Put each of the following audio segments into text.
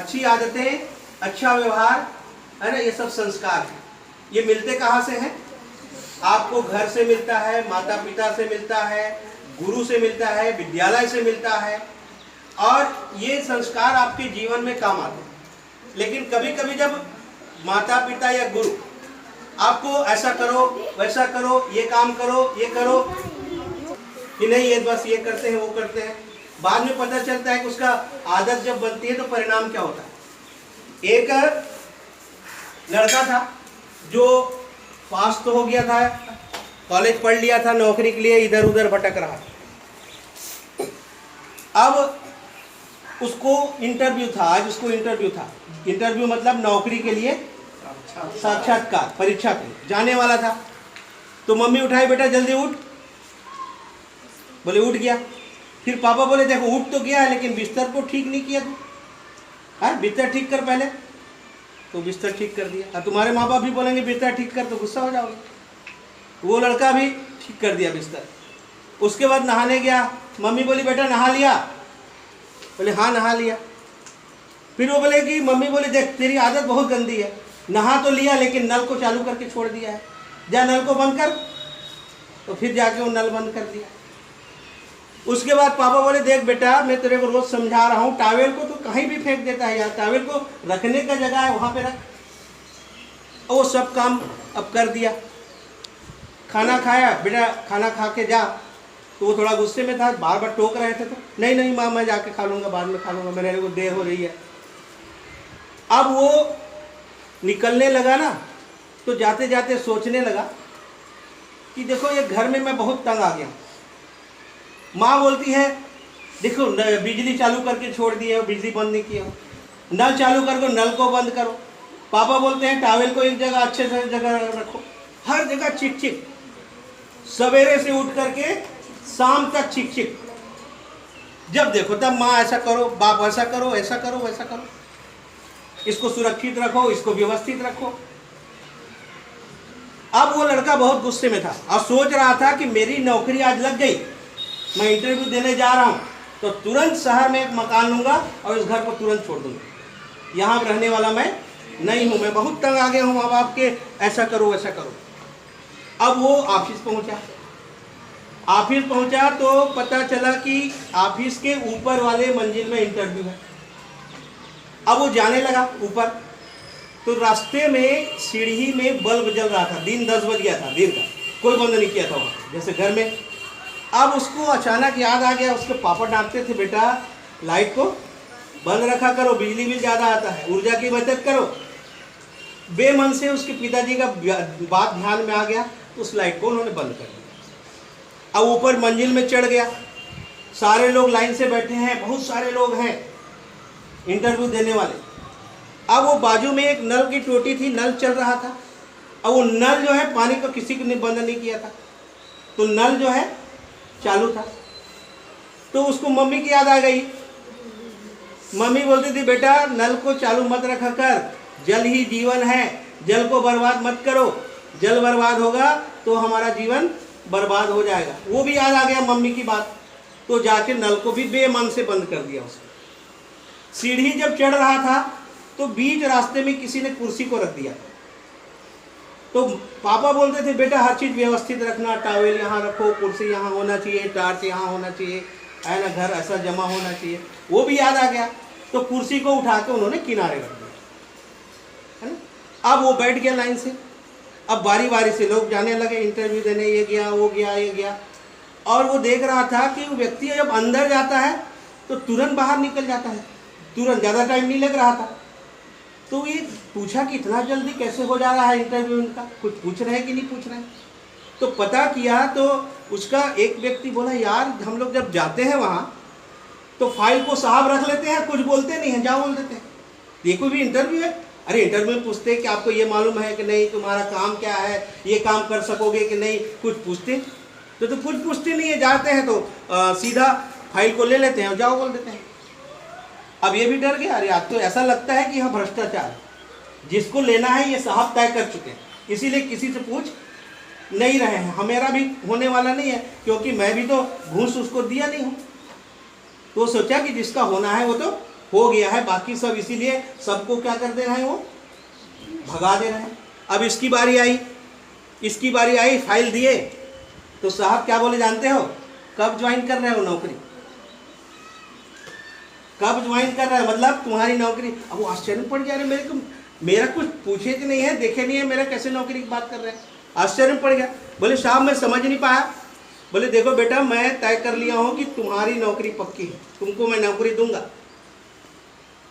अच्छी आदतें, अच्छा व्यवहार, है ना, ये सब संस्कार है। ये मिलते कहाँ से हैं? आपको घर से मिलता है, माता पिता से मिलता है, गुरु से मिलता है, विद्यालय से मिलता है, और ये संस्कार आपके जीवन में काम आते हैं। लेकिन कभी कभी जब माता पिता या गुरु आपको ऐसा करो, वैसा करो, ये काम करो, ये करो, कि नहीं ये बस ये करते हैं, वो करते हैं, बाद में पता चलता है कि उसका आदत जब बनती है तो परिणाम क्या होता है। एक लड़का था जो पास तो हो गया था, कॉलेज पढ़ लिया था, नौकरी के लिए इधर उधर भटक रहा था। अब उसको इंटरव्यू था, आज उसको इंटरव्यू था। इंटरव्यू मतलब नौकरी के लिए साक्षात्कार, परीक्षा के जाने वाला था। तो मम्मी उठाई, बेटा जल्दी उठ। बोले उठ गया। फिर पापा बोले देखो उठ तो गया है लेकिन बिस्तर को ठीक नहीं किया तू, हाँ बिस्तर ठीक कर पहले। तो बिस्तर ठीक कर दिया। और तुम्हारे माँ बाप भी बोलेंगे बिस्तर ठीक कर तो गुस्सा हो जाओगे। वो लड़का भी ठीक कर दिया बिस्तर। उसके बाद नहाने गया। मम्मी बोली बेटा नहा लिया? बोले हाँ नहा लिया। फिर वो बोले कि मम्मी बोली देख तेरी आदत बहुत गंदी है, नहा तो लिया लेकिन नल को चालू करके छोड़ दिया है, जा नल को बंद कर। तो फिर जाके वो नल बंद कर दिया। उसके बाद पापा बोले देख बेटा मैं तेरे को रोज समझा रहा हूँ, टॉवेल को तो कहीं भी फेंक देता है यार, टॉवेल को रखने का जगह है वहाँ पे रख। और वो सब काम अब कर दिया। खाना खाया, बेटा खाना खा के जा। तो वो थोड़ा गुस्से में था, बार बार टोक रहे थे। तो नहीं नहीं माँ मैं जाके खा लूँगा, बाद में खा लूँगा, मेरे को देर हो रही है। अब वो निकलने लगा ना, तो जाते जाते सोचने लगा कि देखो ये घर में मैं बहुत तंग आ गया। माँ बोलती है देखो बिजली चालू करके छोड़ दिए हो, बिजली बंद नहीं किया हो, नल चालू कर दो, नल को बंद करो। पापा बोलते हैं टॉवेल को एक जगह अच्छे से जगह रखो, हर जगह चिक चिक, सवेरे से उठ करके शाम तक चिक चिक। जब देखो तब माँ ऐसा करो, बाप ऐसा करो, ऐसा करो, वैसा करो, इसको सुरक्षित रखो, इसको व्यवस्थित रखो। अब वो लड़का बहुत गुस्से में था और सोच रहा था कि मेरी नौकरी आज लग गई, मैं इंटरव्यू देने जा रहा हूँ तो तुरंत शहर में एक मकान लूँगा और इस घर को तुरंत छोड़ दूँगा, यहाँ रहने वाला मैं नहीं हूँ, मैं बहुत तंग आ गया हूँ अब आपके, ऐसा करो वैसा करो। अब वो ऑफिस पहुँचा। ऑफिस पहुँचा तो पता चला कि ऑफिस के ऊपर वाले मंजिल में इंटरव्यू है। अब वो जाने लगा ऊपर, तो रास्ते में सीढ़ी में बल्ब जल रहा था, दिन 10 बज गया था, दिन का कोई बंद नहीं किया था वहाँ जैसे घर में। अब उसको अचानक याद आ गया, उसके पापा डांटते थे बेटा लाइट को बंद रखा करो, बिजली बिल ज़्यादा आता है, ऊर्जा की बचत करो। बेमन से उसके पिताजी का बात ध्यान में आ गया, उस लाइट को उन्होंने बंद कर दिया। अब ऊपर मंजिल में चढ़ गया, सारे लोग लाइन से बैठे हैं, बहुत सारे लोग हैं इंटरव्यू देने वाले। अब वो बाजू में एक नल की टोटी थी, नल चल रहा था। अब वो नल जो है पानी को किसी ने बंद नहीं किया था, तो नल जो है चालू था। तो उसको मम्मी की याद आ गई। मम्मी बोलती थी बेटा नल को चालू मत रखा कर, जल ही जीवन है, जल को बर्बाद मत करो, जल बर्बाद होगा तो हमारा जीवन बर्बाद हो जाएगा। वो भी याद आ गया मम्मी की बात, तो जाके नल को भी बेमन से बंद कर दिया उसने। सीढ़ी जब चढ़ रहा था तो बीच रास्ते में किसी ने कुर्सी को रख दिया। तो पापा बोलते थे बेटा हर चीज़ व्यवस्थित रखना, टॉवेल यहाँ रखो, कुर्सी यहाँ होना चाहिए, टार्च यहाँ होना चाहिए, है ना, घर ऐसा जमा होना चाहिए। वो भी याद आ गया, तो कुर्सी को उठा के उन्होंने किनारे रख दिया, है ना। अब वो बैठ गया लाइन से। अब बारी बारी से लोग जाने लगे इंटरव्यू देने, ये गया वो गया ये गया। और वो देख रहा था कि वो व्यक्ति जब अंदर जाता है तो तुरंत बाहर निकल जाता है, तुरंत, ज़्यादा टाइम नहीं लग रहा था। तो ये पूछा कि इतना जल्दी कैसे हो जा रहा है इंटरव्यू इनका, कुछ पूछ रहे हैं कि नहीं पूछ रहे हैं। तो पता किया तो उसका एक व्यक्ति बोला यार हम लोग जब जाते हैं वहाँ तो फाइल को साहब रख लेते हैं, कुछ बोलते नहीं हैं, जाओ बोल देते हैं। ये कोई भी इंटरव्यू है? अरे इंटरव्यू में पूछते हैं कि आपको ये मालूम है कि नहीं, तुम्हारा काम क्या है, ये काम कर सकोगे कि नहीं, कुछ पूछते तो कुछ पूछते नहीं है, जाते हैं तो सीधा फाइल को ले लेते हैं और जाओ बोल देते हैं। अब ये भी डर गया, अरे आज तो ऐसा लगता है कि यहाँ भ्रष्टाचार, जिसको लेना है ये साहब तय कर चुके हैं, इसीलिए किसी से पूछ नहीं रहे हैं। हमेरा भी होने वाला नहीं है क्योंकि मैं भी तो घूस उसको दिया नहीं हूँ। तो सोचा कि जिसका होना है वो तो हो गया है, बाकी सब इसीलिए सबको क्या कर दे रहे हैं, वो भगा दे रहे हैं। अब इसकी बारी आई, फाइल दिए तो साहब क्या बोले जानते हो, कब ज्वाइन कर रहे हो नौकरी, कब ज्वाइन कर रहा है, मतलब तुम्हारी नौकरी। अब वो आश्चर्य पड़ गया, मेरा कुछ पूछे कि नहीं है, देखे नहीं है, मेरा कैसे नौकरी की बात कर रहे हैं। आश्चर्य पड़ गया। बोले साहब मैं समझ नहीं पाया। बोले देखो बेटा, मैं तय कर लिया हूँ कि तुम्हारी नौकरी पक्की है, तुमको मैं नौकरी दूंगा।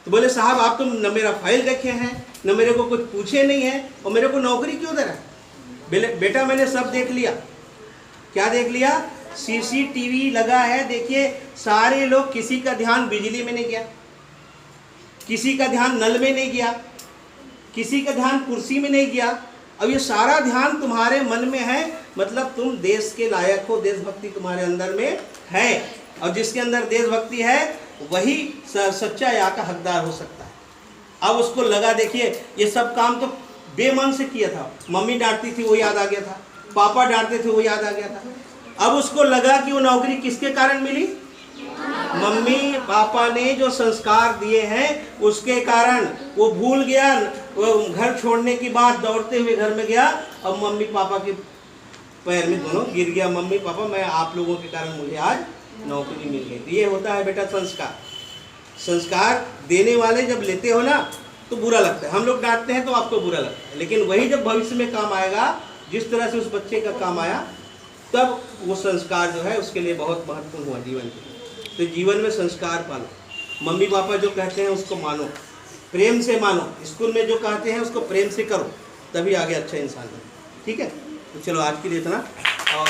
तो बोले साहब आप तो न मेरा फाइल देखे हैं, न मेरे को कुछ पूछे नहीं है, और मेरे को नौकरी क्यों दे रहा है। बोले बेटा मैंने सब देख लिया। क्या देख लिया, सीसीटीवी लगा है, देखिए सारे लोग, किसी का ध्यान बिजली में नहीं गया, किसी का ध्यान नल में नहीं गया, किसी का ध्यान कुर्सी में नहीं गया। अब ये सारा ध्यान तुम्हारे मन में है, मतलब तुम देश के लायक हो, देशभक्ति तुम्हारे अंदर में है, और जिसके अंदर देशभक्ति है वही सच्चा यहाँ का हकदार हो सकता है। अब उसको लगा, देखिए ये सब काम तो बेमन से किया था, मम्मी डांटती थी वो याद आ गया था, पापा डांटते थे वो याद आ गया था। अब उसको लगा कि वो नौकरी किसके कारण मिली, मम्मी पापा ने जो संस्कार दिए हैं उसके कारण। वो भूल गया, वो घर छोड़ने की बाद दौड़ते हुए घर में गया, और मम्मी पापा के पैर में दोनों गिर गया, मम्मी पापा मैं आप लोगों के कारण मुझे आज नौकरी मिल गई। ये होता है बेटा संस्कार। संस्कार देने वाले जब लेते हो ना तो बुरा लगता है, हम लोग डांटते हैं तो आपको बुरा लगता है, लेकिन वही जब भविष्य में काम आएगा, जिस तरह से उस बच्चे का काम आया, तब वो संस्कार जो है उसके लिए बहुत महत्वपूर्ण हुआ जीवन के लिए। तो जीवन में संस्कार पालो, मम्मी पापा जो कहते हैं उसको मानो, प्रेम से मानो, स्कूल में जो कहते हैं उसको प्रेम से करो, तभी आगे अच्छा इंसान बनो। ठीक है, तो चलो आज के लिए इतना। और